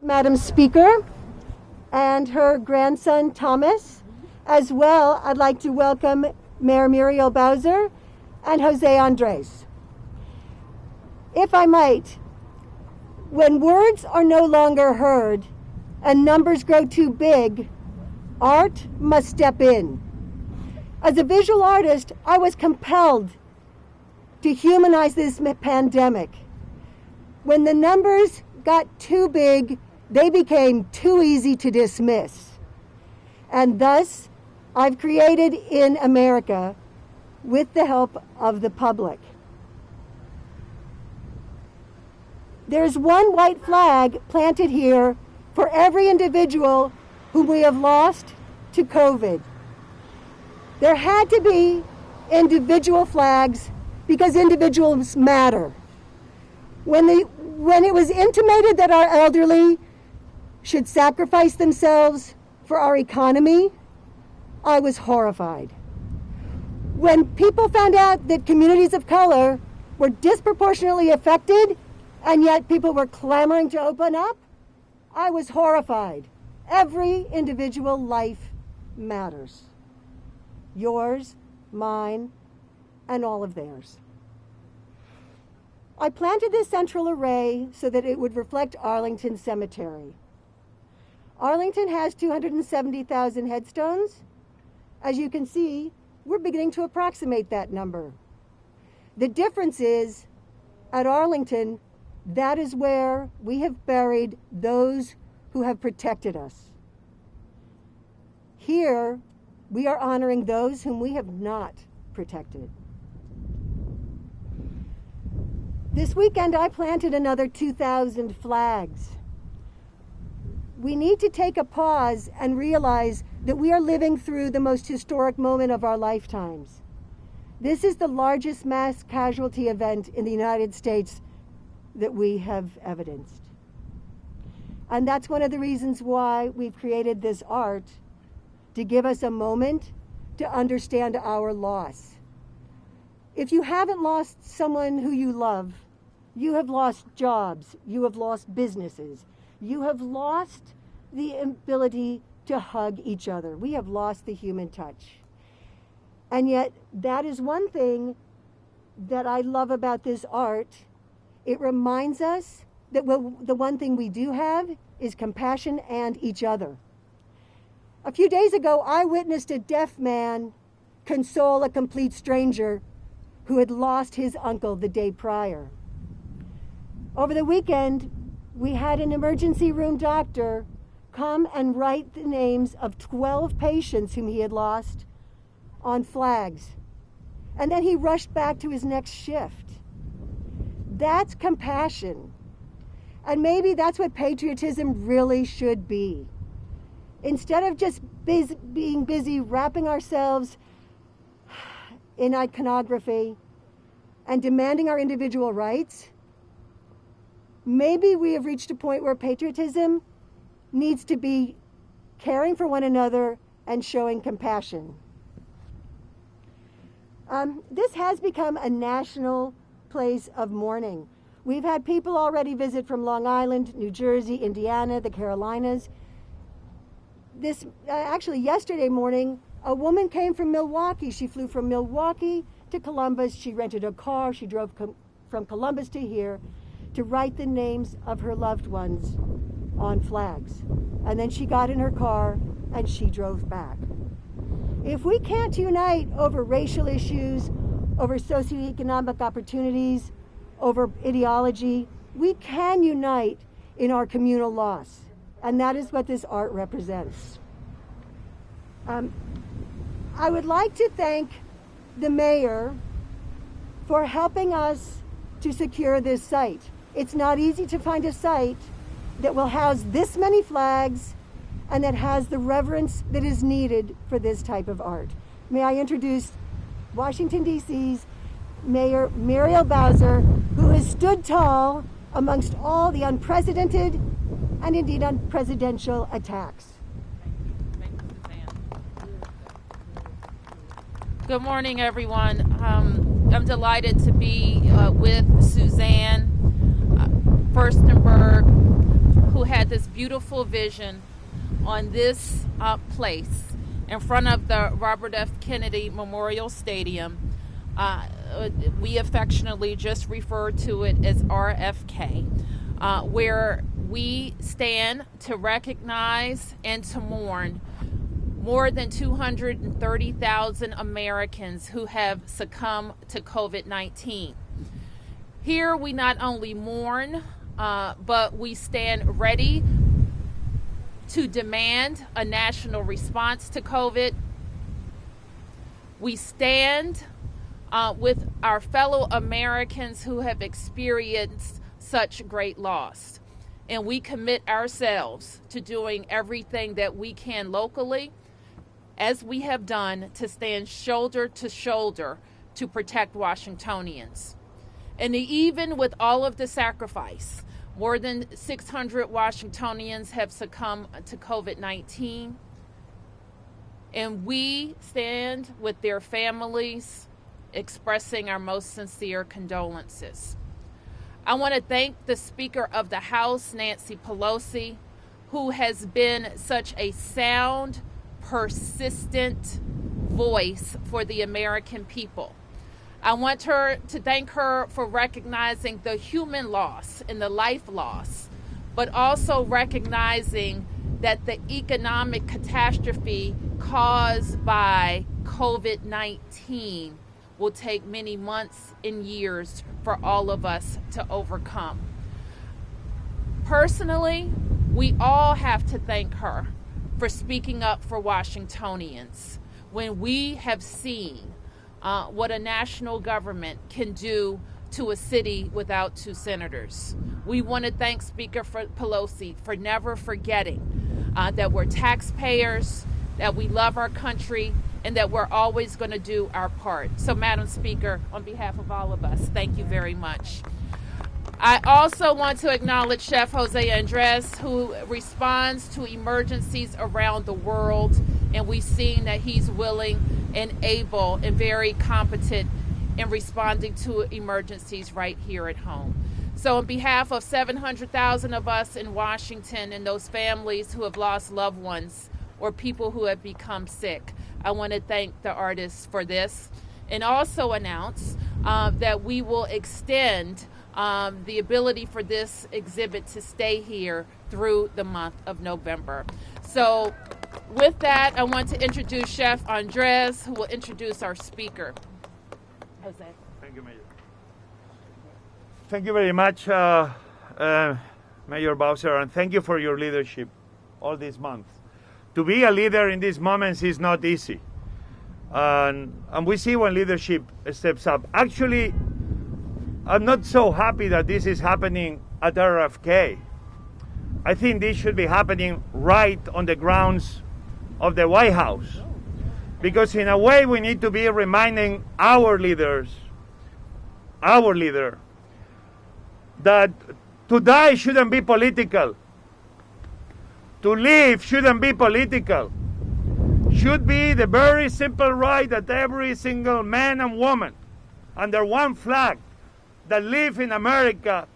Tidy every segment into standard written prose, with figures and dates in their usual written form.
Madam Speaker, and her grandson Thomas. As well, I'd like to welcome Mayor Muriel Bowser and Jose Andres. If I might, when words are no longer heard and numbers grow too big, art must step in. As a visual artist, I was compelled to humanize this pandemic. When the numbers got too big, they became too easy to dismiss. And thus, I've created in America with the help of the public. There's one white flag planted here for every individual whom we have lost to COVID. There had to be individual flags because individuals matter. When it was intimated that our elderly should sacrifice themselves for our economy, I was horrified. When people found out that communities of color were disproportionately affected and yet people were clamoring to open up, I was horrified. Every individual life matters. Yours, mine, and all of theirs. I planted this central array so that it would reflect Arlington Cemetery. Arlington has 270,000 headstones. As you can see, we're beginning to approximate that number. The difference is, at Arlington, that is where we have buried those who have protected us. Here, we are honoring those whom we have not protected. This weekend, I planted another 2,000 flags. We need to take a pause and realize that we are living through the most historic moment of our lifetimes. This is the largest mass casualty event in the United States that we have evidenced. And that's one of the reasons why we've created this art, to give us a moment to understand our loss. If you haven't lost someone who you love, you have lost jobs, you have lost businesses, you have lost the ability to hug each other. We have lost the human touch. And yet, that is one thing that I love about this art. It reminds us that the one thing we do have is compassion and each other. A few days ago, I witnessed a deaf man console a complete stranger who had lost his uncle the day prior. Over the weekend, we had an emergency room doctor come and write the names of 12 patients whom he had lost on flags. And then he rushed back to his next shift. That's compassion. And maybe that's what patriotism really should be. Instead of just being busy wrapping ourselves in iconography and demanding our individual rights, maybe we have reached a point where patriotism needs to be caring for one another and showing compassion. This has become a national place of mourning. We've had people already visit from Long Island, New Jersey, Indiana, the Carolinas. Actually, yesterday morning, a woman came from Milwaukee. She flew from Milwaukee to Columbus. She rented a car. She drove from Columbus to here to write the names of her loved ones on flags. And then she got in her car and she drove back. If we can't unite over racial issues, over socioeconomic opportunities, over ideology, we can unite in our communal loss. And that is what this art represents. I would like to thank the mayor for helping us to secure this site. It's not easy to find a site that will house this many flags and that has the reverence that is needed for this type of art. May I introduce Washington, D.C.'s Mayor Muriel Bowser, who has stood tall amongst all the unprecedented and indeed unpresidential attacks. Thank you, Suzanne. Good morning, everyone. I'm delighted to be with Suzanne Furstenberg, who had this beautiful vision on this place in front of the Robert F. Kennedy Memorial Stadium. We affectionately just refer to it as RFK, where we stand to recognize and to mourn more than 230,000 Americans who have succumbed to COVID-19. Here we not only mourn, but we stand ready to demand a national response to COVID. We stand with our fellow Americans who have experienced such great loss. And we commit ourselves to doing everything that we can locally, as we have done, to stand shoulder to shoulder to protect Washingtonians. And even with all of the sacrifice, more than 600 Washingtonians have succumbed to COVID-19. And we stand with their families, expressing our most sincere condolences. I want to thank the Speaker of the House, Nancy Pelosi, who has been such a sound, persistent voice for the American people. I want to thank her for recognizing the human loss and the life loss, but also recognizing that the economic catastrophe caused by COVID-19 will take many months and years for all of us to overcome. Personally, we all have to thank her for speaking up for Washingtonians when we have seen what a national government can do to a city without two senators. We want to thank Speaker Pelosi for never forgetting that we're taxpayers, that we love our country, and that we're always going to do our part. So, Madam Speaker, on behalf of all of us, thank you very much. I also want to acknowledge Chef Jose Andres, who responds to emergencies around the world, and we've seen that he's willing and able and very competent in responding to emergencies right here at home. So on behalf of 700,000 of us in Washington and those families who have lost loved ones or people who have become sick, I want to thank the artists for this, and also announce that we will extend the ability for this exhibit to stay here through the month of November. So with that, I want to introduce Chef Andres, who will introduce our speaker. Jose. Thank you, Mayor. Thank you very much, Mayor Bowser, and thank you for your leadership all this month. To be a leader in these moments is not easy. And we see when leadership steps up. Actually, I'm not so happy that this is happening at RFK. I think this should be happening right on the grounds of the White House. Because in a way, we need to be reminding our leader, that to die shouldn't be political. To live shouldn't be political. Should be the very simple right that every single man and woman under one flag that live in America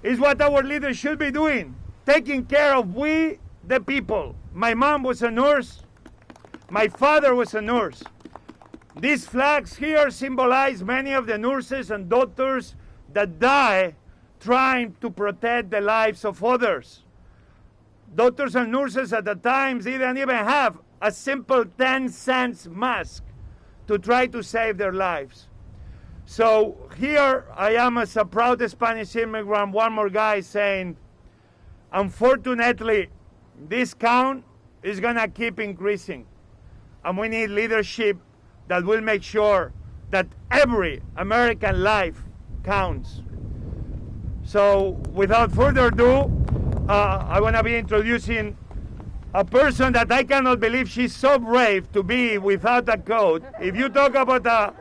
is what our leaders should be doing, taking care of we, the people. My mom was a nurse. My father was a nurse. These flags here symbolize many of the nurses and doctors that die trying to protect the lives of others. Doctors and nurses at the times didn't even have a simple 10-cent mask to try to save their lives. So here I am as a proud Spanish immigrant, one more guy saying, unfortunately, this count is gonna keep increasing. And we need leadership that will make sure that every American life counts. So without further ado, I wanna be introducing a person that I cannot believe she's so brave to be without a coat. If you talk about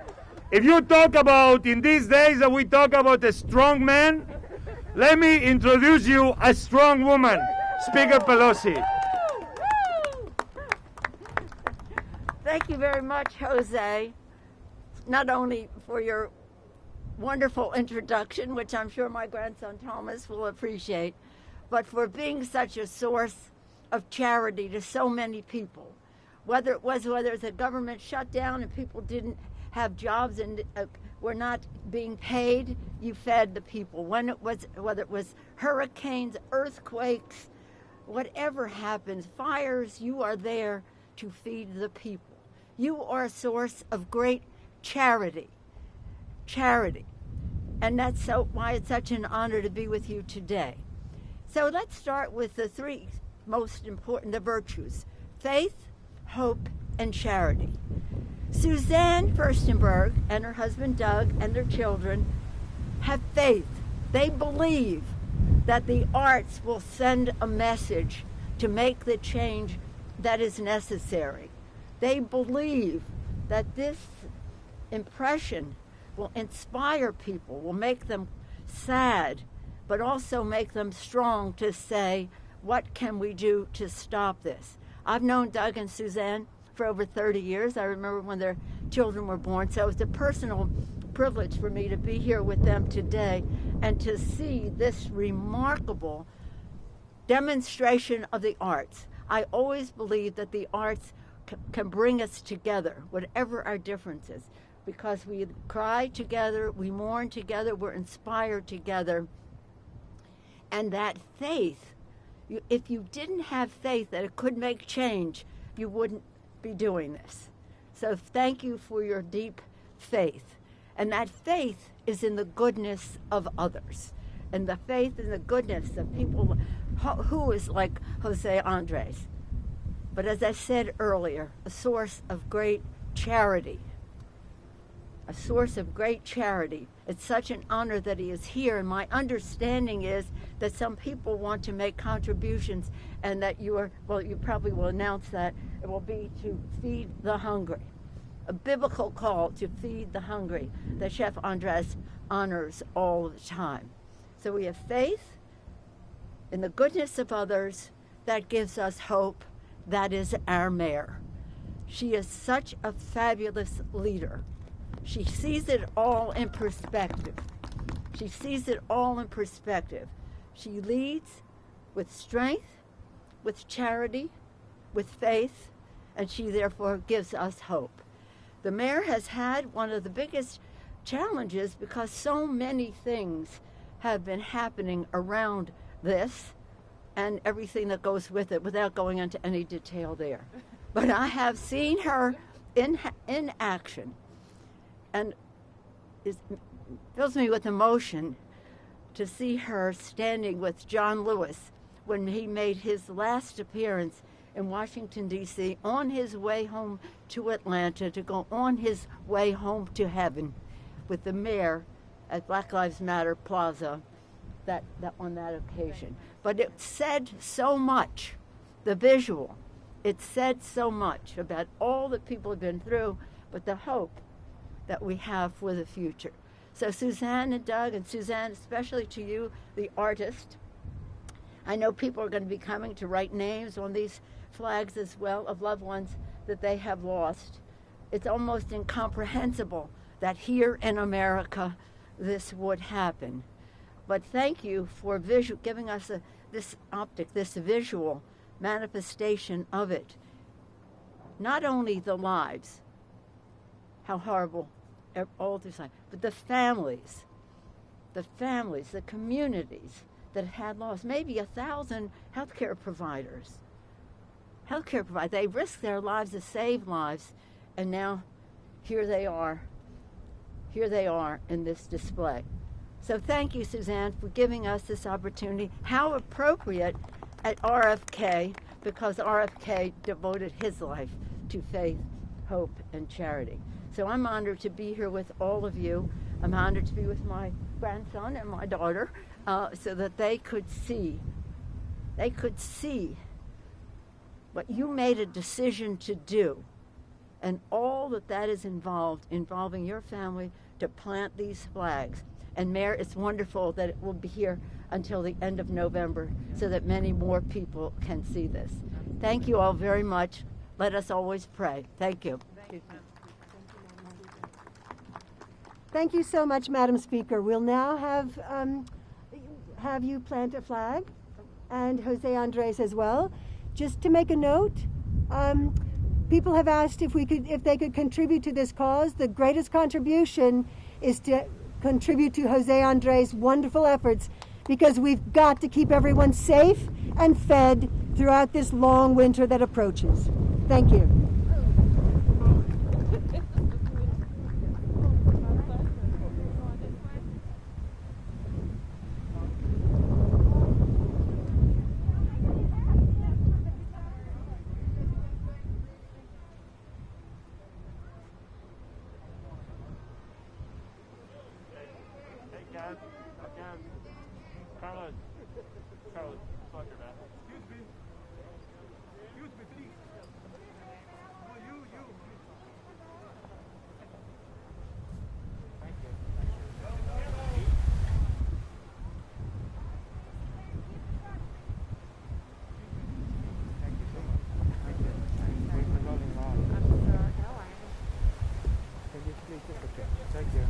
in these days that we talk about a strong man, let me introduce you a strong woman, Speaker Pelosi. Thank you very much, Jose, not only for your wonderful introduction, which I'm sure my grandson Thomas will appreciate, but for being such a source of charity to so many people. Whether it's a government shutdown and people didn't have jobs and were not being paid, you fed the people. Whether it was hurricanes, earthquakes, whatever happens, fires, you are there to feed the people. You are a source of great charity. And that's why it's such an honor to be with you today. So let's start with the three most important, the virtues: faith, hope, and charity. Suzanne Furstenberg and her husband Doug and their children have faith. They believe that the arts will send a message to make the change that is necessary. They believe that this impression will inspire people, will make them sad, but also make them strong to say, what can we do to stop this? I've known Doug and Suzanne for over 30 years. I remember when their children were born, so it's a personal privilege for me to be here with them today and to see this remarkable demonstration of the arts. I always believe that the arts can bring us together, whatever our differences, because we cry together, we mourn together, we're inspired together. And that faith, if you didn't have faith that it could make change, you wouldn't be doing this. So thank you for your deep faith. And that faith is in the goodness of others. And the faith in the goodness of people who is like Jose Andres. But as I said earlier, a source of great charity. A source of great charity. It's such an honor that he is here, and my understanding is that some people want to make contributions and that you probably will announce that it will be to feed the hungry. A biblical call to feed the hungry that Chef Andres honors all the time. So we have faith in the goodness of others that gives us hope. That is our mayor. She is such a fabulous leader. She sees it all in perspective. She sees it all in perspective. She leads with strength, with charity, with faith, and she therefore gives us hope. The mayor has had one of the biggest challenges because so many things have been happening around this and everything that goes with it without going into any detail there. But I have seen her in action. And it fills me with emotion to see her standing with John Lewis when he made his last appearance in Washington, D.C., on his way home to Atlanta, to go on his way home to heaven with the mayor at Black Lives Matter Plaza on that occasion. But it said so much, the visual. It said so much about all that people have been through, but the hope that we have for the future. So Suzanne and Doug, and Suzanne, especially to you, the artist, I know people are going to be coming to write names on these flags as well of loved ones that they have lost. It's almost incomprehensible that here in America this would happen. But thank you for giving us this optic, this visual manifestation of it. Not only the lives, how horrible all this time, but the families, the communities that had lost maybe 1,000 healthcare providers. They risked their lives to save lives, and now here they are in this display. So thank you, Suzanne, for giving us this opportunity. How appropriate at RFK, because RFK devoted his life to faith, hope, and charity. So I'm honored to be here with all of you. I'm honored to be with my grandson and my daughter so that they could see what you made a decision to do and all that is involving your family to plant these flags. And Mayor, it's wonderful that it will be here until the end of November so that many more people can see this. Thank you all very much. Let us always pray. Thank you. Thank you so much, Madam Speaker. We'll now have you plant a flag. and Jose Andres as well. Just to make a note, people have asked if they could contribute to this cause. The greatest contribution is to contribute to Jose Andres' wonderful efforts, because we've got to keep everyone safe and fed throughout this long winter that approaches. Thank you. Carlos, fuck your back. Excuse me, please. No, you. Thank you. Thank you so much. Thank you. We're rolling along. Can you please take a picture? Thank you.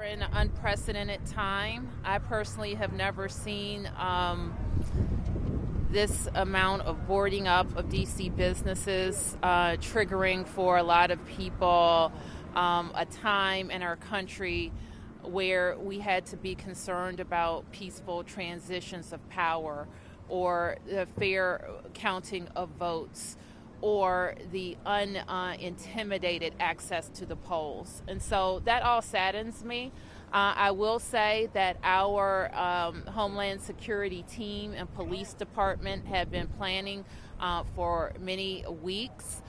In an unprecedented time. I personally have never seen this amount of boarding up of DC businesses, triggering for a lot of people a time in our country where we had to be concerned about peaceful transitions of power, or the fair counting of votes, or the unintimidated access to the polls. And so that all saddens me. I will say that our Homeland Security team and police department have been planning for many weeks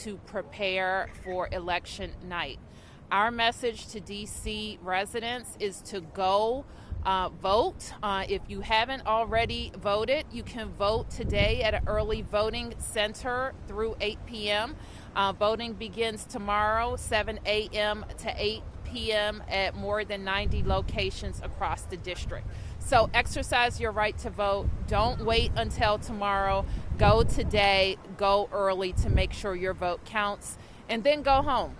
to prepare for election night. Our message to DC residents is to go vote. If you haven't already voted, you can vote today at an early voting center through 8 p.m. Voting begins tomorrow, 7 a.m. to 8 p.m. at more than 90 locations across the district. So exercise your right to vote. Don't wait until tomorrow. Go today, go early to make sure your vote counts, and then go home.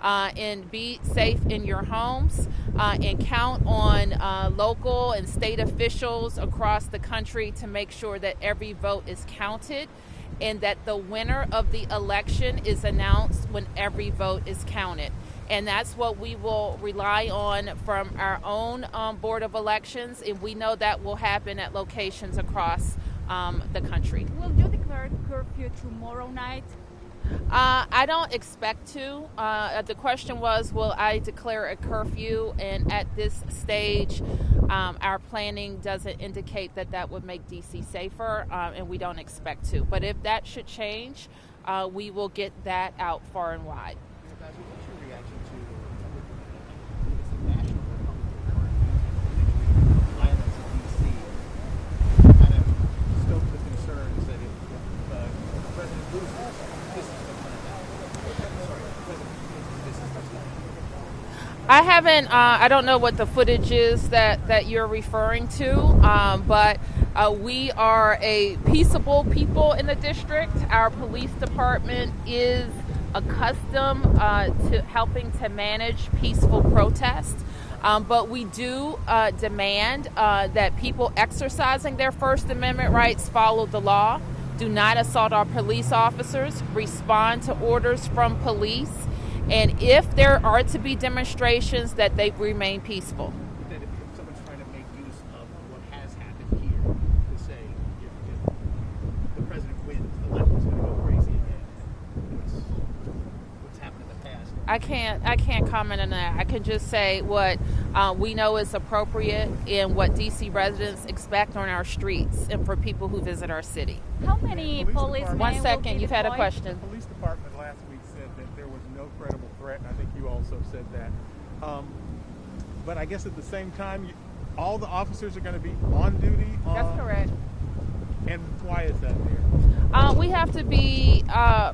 And be safe in your homes, and count on local and state officials across the country to make sure that every vote is counted, and that the winner of the election is announced when every vote is counted. And that's what we will rely on from our own Board of Elections, and we know that will happen at locations across the country. Will you declare curfew tomorrow night? I don't expect to. The question was, will I declare a curfew? And at this stage, our planning doesn't indicate that that would make DC safer, and we don't expect to. But if that should change, we will get that out far and wide. What's your reaction to the national violence in DC? Kind of stoked the concerns that if the president loses, this is what's going to happen. Sorry, the president loses, this is what's going to happen. I haven't, I don't know what the footage is that you're referring to, but we are a peaceable people in the district. Our police department is accustomed to helping to manage peaceful protests, but we do demand that people exercising their First Amendment rights follow the law, do not assault our police officers, respond to orders from police, and if there are to be demonstrations, that they remain peaceful. That if someone's trying to make use of what has happened here to say if the president wins, the left is going to go crazy again. What's happened in the past? I can't comment on that. I can just say what We know it's appropriate in what DC residents expect on our streets and for people who visit our city. How many Police policemen? department- One will second, be you've had a deployed? question. The police department last week said that there was no credible threat, and I think you also said that. But I guess at the same time, all the officers are going to be on duty. That's correct. And why is that there? We have to be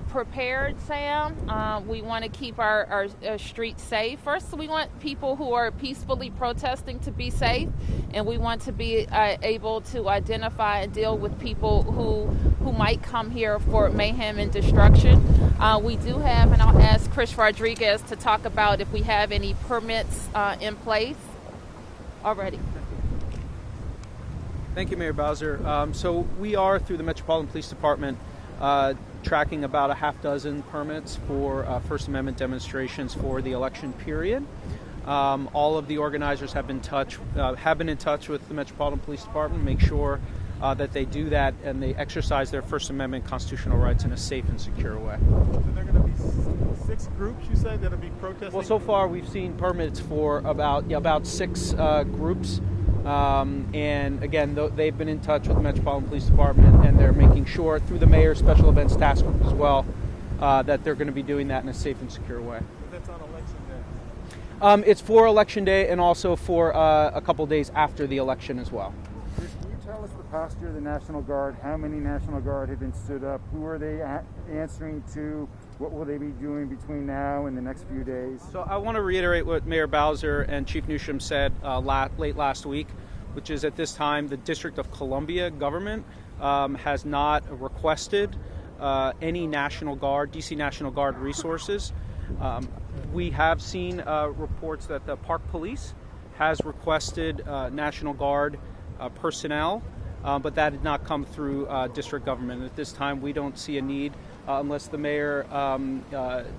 prepared, Sam. We want to keep our streets safe. First, we want people who are peacefully protesting to be safe, and we want to be able to identify and deal with people who might come here for mayhem and destruction. We do have, and I'll ask Chris Rodriguez to talk about if we have any permits in place already. Thank you, Mayor Bowser. So we are, through the Metropolitan Police Department, tracking about a half dozen permits for First Amendment demonstrations for the election period. All of the organizers have been in touch with the Metropolitan Police Department, make sure that they do that and they exercise their First Amendment constitutional rights in a safe and secure way. So there are going to be 6 groups, you said, that'll be protesting? Well, so far we've seen permits for about 6 groups. And again, they've been in touch with the Metropolitan Police Department, and they're making sure, through the Mayor's Special Events Task Group as well, that they're going to be doing that in a safe and secure way. But that's on election day. It's for Election Day and also for a couple days after the election as well. Can you tell us the posture of the National Guard? How many National Guard have been stood up? Who are they answering to? What will they be doing between now and the next few days? So I want to reiterate what Mayor Bowser and Chief Newsham said late last week, which is at this time the District of Columbia government has not requested any National Guard, DC National Guard resources. We have seen reports that the Park Police has requested National Guard personnel, but that did not come through district government. At this time, we don't see a need, unless the mayor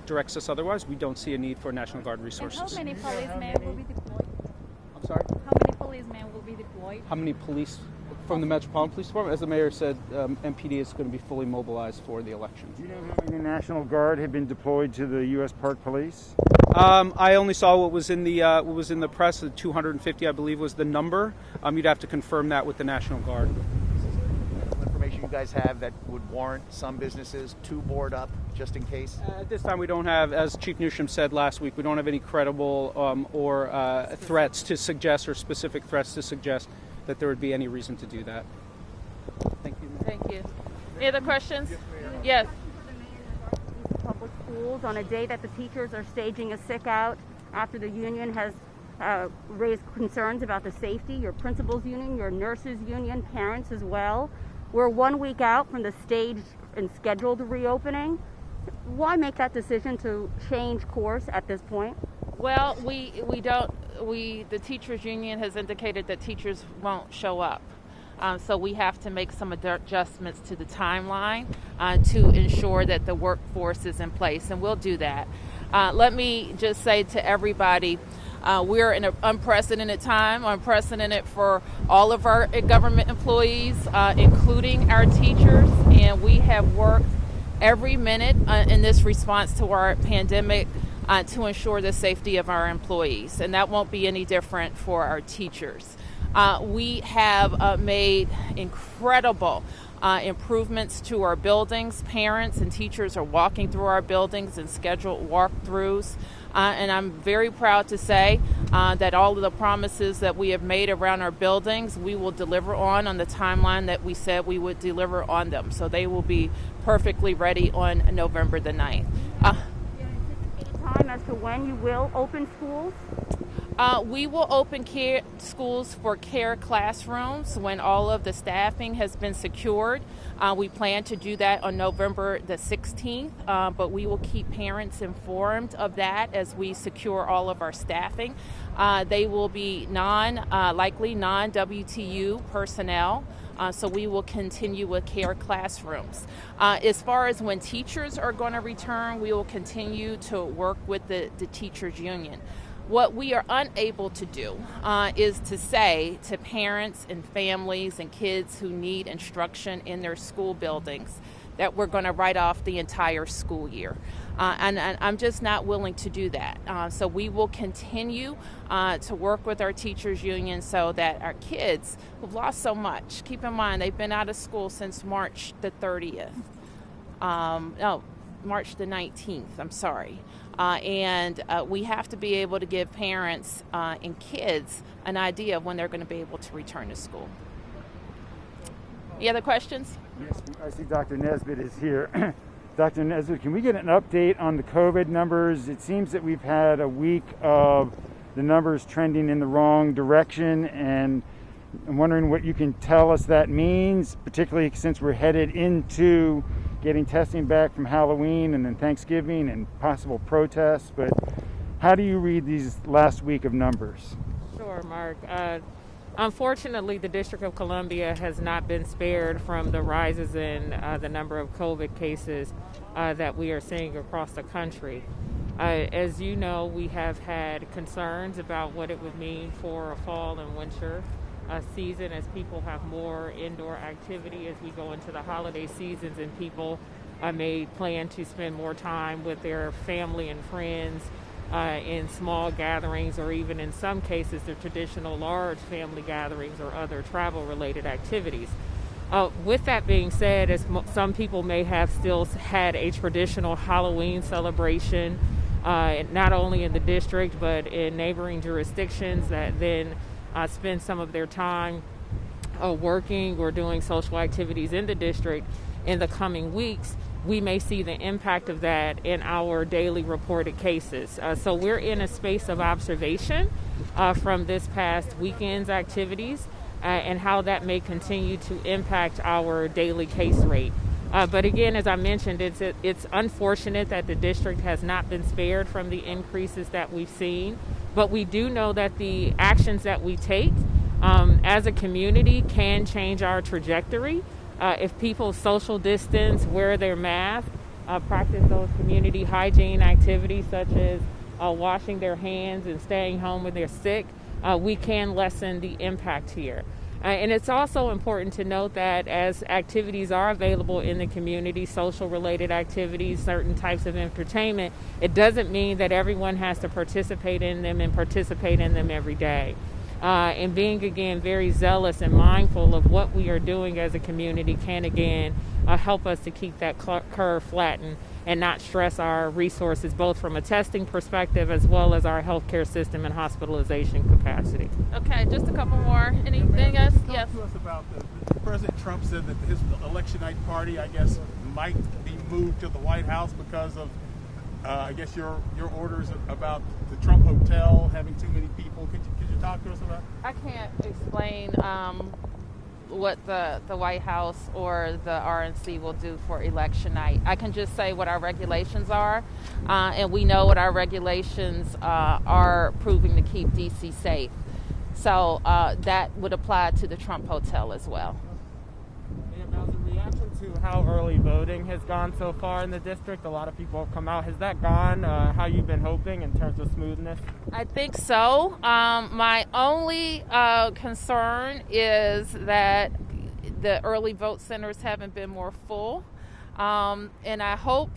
directs us otherwise, we don't see a need for National Guard resources. And how many policemen will be deployed? I'm sorry? How many policemen will be deployed? How many police from the Metropolitan Police Department? As the mayor said, MPD is going to be fully mobilized for the election. Do you know how many National Guard have been deployed to the U.S. Park Police? I only saw what was in the press. The 250, I believe, was the number. You'd have to confirm that with the National Guard. Information you guys have that would warrant some businesses to board up just in case? At this time, we don't have, as Chief Newsham said last week, we don't have any credible or threats to suggest, or specific threats to suggest that there would be any reason to do that. Thank you. Thank you. Any other questions? Yes. Public schools on a day that the teachers are staging a sick out after the union has raised concerns about the safety, your principals union, your nurses union, parents as well. We're 1 week out from the staged and scheduled reopening. Why make that decision to change course at this point? Well, the teachers union has indicated that teachers won't show up. So we have to make some adjustments to the timeline to ensure that the workforce is in place, and we'll do that. Let me just say to everybody, we're in an unprecedented time, unprecedented for all of our government employees, including our teachers, and we have worked every minute in this response to our pandemic to ensure the safety of our employees, and that won't be any different for our teachers. We have made incredible improvements to our buildings. Parents and teachers are walking through our buildings in scheduled walkthroughs. And I'm very proud to say that all of the promises that we have made around our buildings, we will deliver on the timeline that we said we would deliver on them. So they will be perfectly ready on November the 9th. Time as to when you will open schools? We will open schools for care classrooms when all of the staffing has been secured. We plan to do that on November the 16th, but we will keep parents informed of that as we secure all of our staffing. They will be likely non-WTU personnel. So we will continue with care classrooms. As far as when teachers are going to return, we will continue to work with the teachers union. What we are unable to do is to say to parents and families and kids who need instruction in their school buildings that we're going to write off the entire school year. And I'm just not willing to do that. So we will continue to work with our teachers union so that our kids who've lost so much, keep in mind they've been out of school since March the 30th. March the 19th, I'm sorry. And we have to be able to give parents and kids an idea of when they're going to be able to return to school. Any other questions? Yes, I see Dr. Nesbitt is here. Dr. Nesbitt, can we get an update on the COVID numbers? It seems that we've had a week of the numbers trending in the wrong direction, and I'm wondering what you can tell us that means, particularly since we're headed into getting testing back from Halloween and then Thanksgiving and possible protests. But how do you read these last week of numbers? Sure, Mark. Unfortunately, the District of Columbia has not been spared from the rises in the number of COVID cases that we are seeing across the country. As you know, we have had concerns about what it would mean for a fall and winter season as people have more indoor activity as we go into the holiday seasons, and people may plan to spend more time with their family and friends in small gatherings, or even in some cases the traditional large family gatherings or other travel related activities. With that being said, as some people may have still had a traditional Halloween celebration, not only in the district but in neighboring jurisdictions that then spend some of their time working or doing social activities in the district in the coming weeks, we may see the impact of that in our daily reported cases. So we're in a space of observation from this past weekend's activities and how that may continue to impact our daily case rate. But again, as I mentioned, it's unfortunate that the district has not been spared from the increases that we've seen. But we do know that the actions that we take as a community can change our trajectory. If people social distance, wear their mask, practice those community hygiene activities such as washing their hands and staying home when they're sick, we can lessen the impact here. And it's also important to note that as activities are available in the community, social related activities, certain types of entertainment, it doesn't mean that everyone has to participate in them and participate in them every day. And being, again, very zealous and mindful of what we are doing as a community can, again, help us to keep that curve flattened and not stress our resources, both from a testing perspective as well as our healthcare system and hospitalization capacity. Okay, just a couple more. Anything else? Yes. Talk to us about President Trump said that his election night party, I guess, might be moved to the White House because of, I guess, your orders about the Trump Hotel having too many people. Could you talk to us about it? I can't explain what the White House or the RNC will do for election night. I can just say what our regulations are, and we know what our regulations are proving to keep D.C. safe. So that would apply to the Trump Hotel as well. As a reaction to how early voting has gone so far in the district, a lot of people have come out. Has that gone how you've been hoping in terms of smoothness? I think so. My only concern is that the early vote centers haven't been more full. And I hope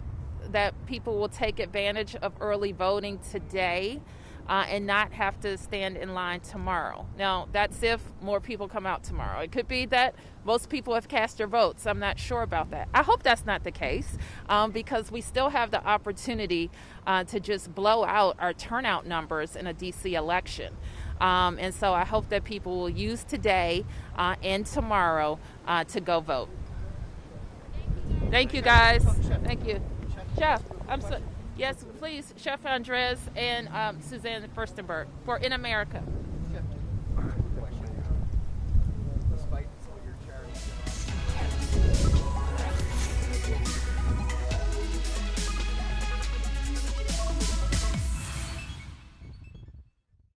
that people will take advantage of early voting today and not have to stand in line tomorrow. Now, that's if more people come out tomorrow. It could be that most people have cast their votes. I'm not sure about that. I hope that's not the case because we still have the opportunity to just blow out our turnout numbers in a D.C. election. And so I hope that people will use today and tomorrow to go vote. Thank you, guys. Thank you. Chef, yes, please, Chef Andres and Suzanne Furstenberg for In America.